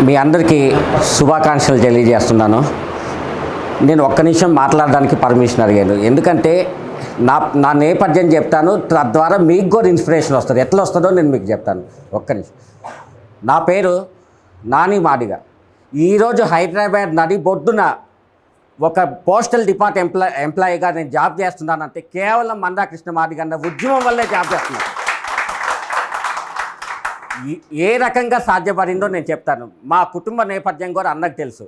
మీ అందరికీ శుభాకాంక్షలు తెలియజేస్తున్నాను. నేను ఒక్క నిమిషం మాట్లాడడానికి పర్మిషన్ అడిగాను. ఎందుకంటే నా నేపథ్యం చెప్తాను, తద్వారా మీకు కూడా ఇన్స్పిరేషన్ వస్తుంది. ఎట్లా వస్తుందో నేను మీకు చెప్తాను. ఒక్క నిమిషం. నా పేరు నాని మాదిగ. ఈరోజు హైదరాబాద్ నడి బొడ్డున ఒక పోస్టల్ ఎంప్లాయీగా నేను జాబ్ చేస్తున్నానంటే కేవలం మందా కృష్ణ మాదిగ అన్న ఉద్యమం వల్లే జాబ్ చేస్తున్నాను. ఏ రకంగా సాధ్యపడిందో నేను చెప్తాను. మా కుటుంబ నేపథ్యం కూడా అన్నకు తెలుసు.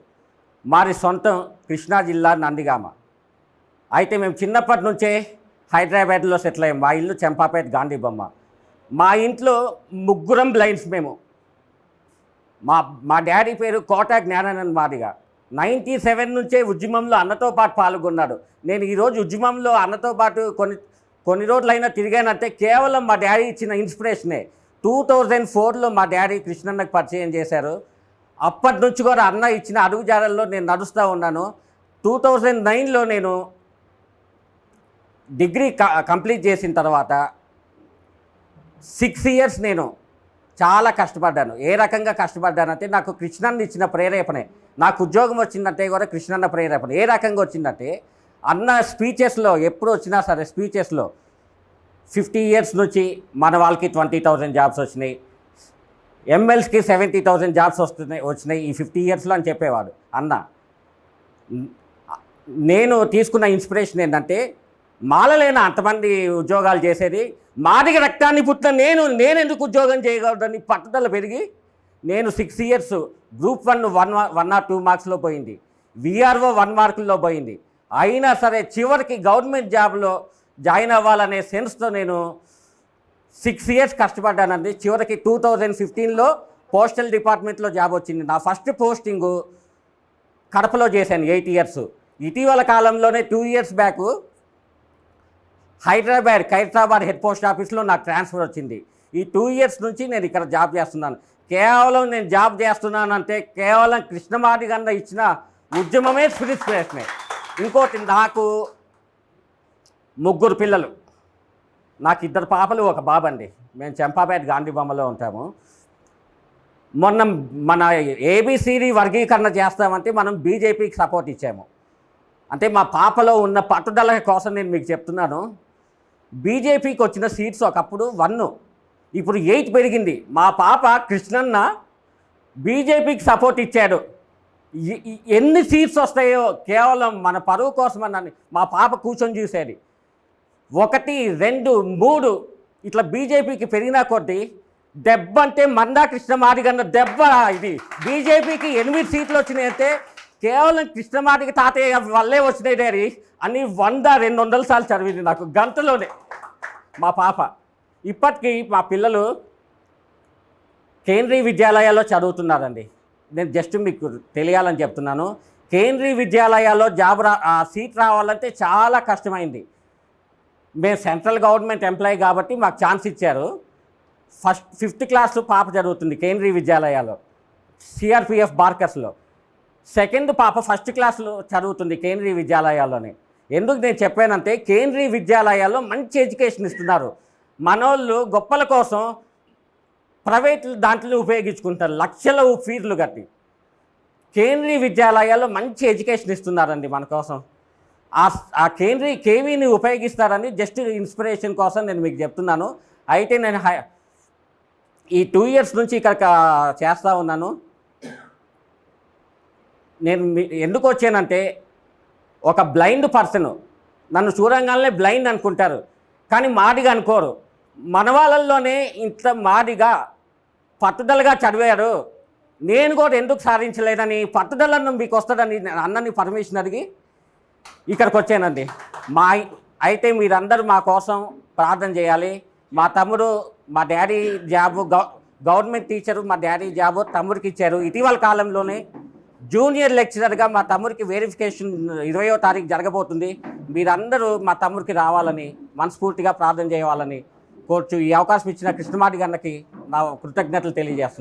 మాది సొంతం కృష్ణా జిల్లా నందిగామ. అయితే మేము చిన్నప్పటి నుంచే హైదరాబాద్లో సెటిల్ అయ్యాం. మా ఇల్లు చెంపాపేట గాంధీ బొమ్మ. మా ఇంట్లో ముగ్గురం బ్లైండ్స్ మేము. మా డాడీ పేరు కోట జ్ఞానానంద మాదిగ. 97 నుంచే ఉద్యమంలో అన్నతో పాటు పాల్గొన్నాడు. నేను ఈరోజు ఉద్యమంలో అన్నతో పాటు కొన్ని రోజులైనా తిరిగానంటే కేవలం మా డాడీ ఇచ్చిన ఇన్స్పిరేషనే. 2004లో మా డాడీ కృష్ణన్నకు పరిచయం చేశారు. అప్పటి నుంచి కూడా అన్న ఇచ్చిన అడుగుజాడల్లో నేను నడుస్తూ ఉన్నాను. 2009లో నేను డిగ్రీ కంప్లీట్ చేసిన తర్వాత 6 ఇయర్స్ నేను చాలా కష్టపడ్డాను. ఏ రకంగా కష్టపడ్డానంటే నాకు కృష్ణన్న ఇచ్చిన ప్రేరేపణే. నాకు ఉద్యోగం వచ్చిందంటే కూడా కృష్ణన్న ప్రేరేపణ. ఏ రకంగా వచ్చిందంటే అన్న స్పీచెస్లో ఎప్పుడు వచ్చినా సరే స్పీచెస్లో 50 ఇయర్స్ నుంచి మన వాళ్ళకి 20,000 జాబ్స్ వచ్చినాయి, ఎమ్మెల్స్కి 70,000 జాబ్స్ వచ్చినాయి ఈ 50 ఇయర్స్లో అని చెప్పేవాడు అన్న. నేను తీసుకున్న ఇన్స్పిరేషన్ ఏంటంటే మాలలేనా అంతమంది ఉద్యోగాలు చేసేది, మాదిగ రక్తాన్ని పుట్టిన నేను ఎందుకు ఉద్యోగం చేయగలదని పట్టుదల పెరిగి నేను 6 ఇయర్స్ గ్రూప్ 1 or 2 మార్క్స్లో పోయింది, విఆర్ఓ 1 మార్కుల్లో పోయింది. అయినా సరే చివరికి గవర్నమెంట్ జాబ్లో జాయిన్ అవ్వాలనే సెన్స్తో నేను 6 ఇయర్స్ కష్టపడ్డానండి. చివరికి 2015లో పోస్టల్ డిపార్ట్మెంట్లో జాబ్ వచ్చింది. నా ఫస్ట్ పోస్టింగు కడపలో చేశాను 8 ఇయర్స్. ఇటీవల కాలంలోనే 2 years back Khairatabad head post ఆఫీస్లో నాకు ట్రాన్స్ఫర్ వచ్చింది. ఈ 2 ఇయర్స్ నుంచి నేను ఇక్కడ జాబ్ చేస్తున్నాను. కేవలం నేను జాబ్ చేస్తున్నానంటే కేవలం కృష్ణమాదిగ అన్న ఇచ్చిన ఉద్యమమే ఇన్స్పిరేషనే. ఇంకోటి, నాకు 3 పిల్లలు. నాకు 2 పాపలు, 1 బాబండి. మేము చెంపాపేట గాంధీ బొమ్మలో ఉంటాము. మన ఏబిసిడి వర్గీకరణ చేస్తామంటే మనం బీజేపీకి సపోర్ట్ ఇచ్చాము. అంటే మా పాపలో ఉన్న పట్టుదల కోసం నేను మీకు చెప్తున్నాను. బీజేపీకి వచ్చిన సీట్స్ ఒకప్పుడు 1, ఇప్పుడు 8 పెరిగింది. మా పాప కృష్ణన్న బీజేపీకి సపోర్ట్ ఇచ్చాడు. ఎన్ని సీట్స్ వస్తాయో కేవలం మన పరువు కోసమని మా పాప కూర్చొని చూసేది. 1, 2, 3 ఇట్లా బీజేపీకి పెరిగినా కొద్దీ దెబ్బ అంటే మందా కృష్ణ మాదిగ అన్న దెబ్బ. ఇది బీజేపీకి 8 సీట్లు వచ్చినాయంటే కేవలం కృష్ణమాదిగ తాతయ్య వల్లే వచ్చినాయి డాడీ అని 100-200 సార్లు చదివింది నాకు గంటలోనే మా పాప. ఇప్పటికీ మా పిల్లలు కేంద్రీయ విద్యాలయాల్లో చదువుతున్నారండి. నేను జస్ట్ మీకు తెలియాలని చెప్తున్నాను. కేంద్రీయ విద్యాలయాల్లో సీట్ రావాలంటే చాలా కష్టమైంది. మేము సెంట్రల్ గవర్నమెంట్ ఎంప్లాయీ కాబట్టి మాకు ఛాన్స్ ఇచ్చారు. 5th క్లాస్ పాప చదువుతుంది కేంద్రీయ విద్యాలయాల్లో, సిఆర్పిఎఫ్ బార్కర్స్లో. 2nd పాప 1st క్లాస్లో చదువుతుంది కేంద్రీయ విద్యాలయాల్లోనే. ఎందుకు నేను చెప్పానంటే కేంద్రీయ విద్యాలయాల్లో మంచి ఎడ్యుకేషన్ ఇస్తున్నారు. మనోళ్ళు గొప్పల కోసం ప్రైవేట్ దాంట్లో ఉపయోగించుకుంటారు, లక్షల ఫీజులు కట్టి. కేంద్రీయ విద్యాలయాల్లో మంచి ఎడ్యుకేషన్ ఇస్తున్నారండి మన కోసం. ఆ కేవీని ఉపయోగిస్తారని జస్ట్ ఇన్స్పిరేషన్ కోసం నేను మీకు చెప్తున్నాను. అయితే నేను ఈ 2 ఇయర్స్ నుంచి ఇక్కడ చేస్తూ ఉన్నాను. నేను ఎందుకు వచ్చానంటే ఒక బ్లైండ్ పర్సన్ నన్ను చూడంగానే బ్లైండ్ అనుకుంటారు, కానీ మాదిగా అనుకోరు. మన వాళ్ళల్లోనే ఇంత మాదిగా పట్టుదలగా చదివారు, నేను కూడా ఎందుకు సాధించలేదని పట్టుదలను మీకు వస్తుందని అన్నని పర్మిషన్ అడిగి ఇక్కడికి వచ్చానండి. అయితే మీరందరూ మా కోసం ప్రార్థన చేయాలి. మా తమ్ముడు, మా డాడీ జాబు గవర్నమెంట్ టీచరు, మా డాడీ జాబు తమ్ముడికి ఇచ్చారు. ఇటీవల కాలంలోనే జూనియర్ లెక్చరర్గా మా తమ్ముడికి వెరిఫికేషన్ 20వ తారీఖు జరగబోతుంది. మీరందరూ మా తమ్ముడికి రావాలని మనస్ఫూర్తిగా ప్రార్థన చేయాలని కోరుచు ఈ అవకాశం ఇచ్చిన కృష్ణమాదిగ అన్నకి నా కృతజ్ఞతలు తెలియజేస్తున్నాను.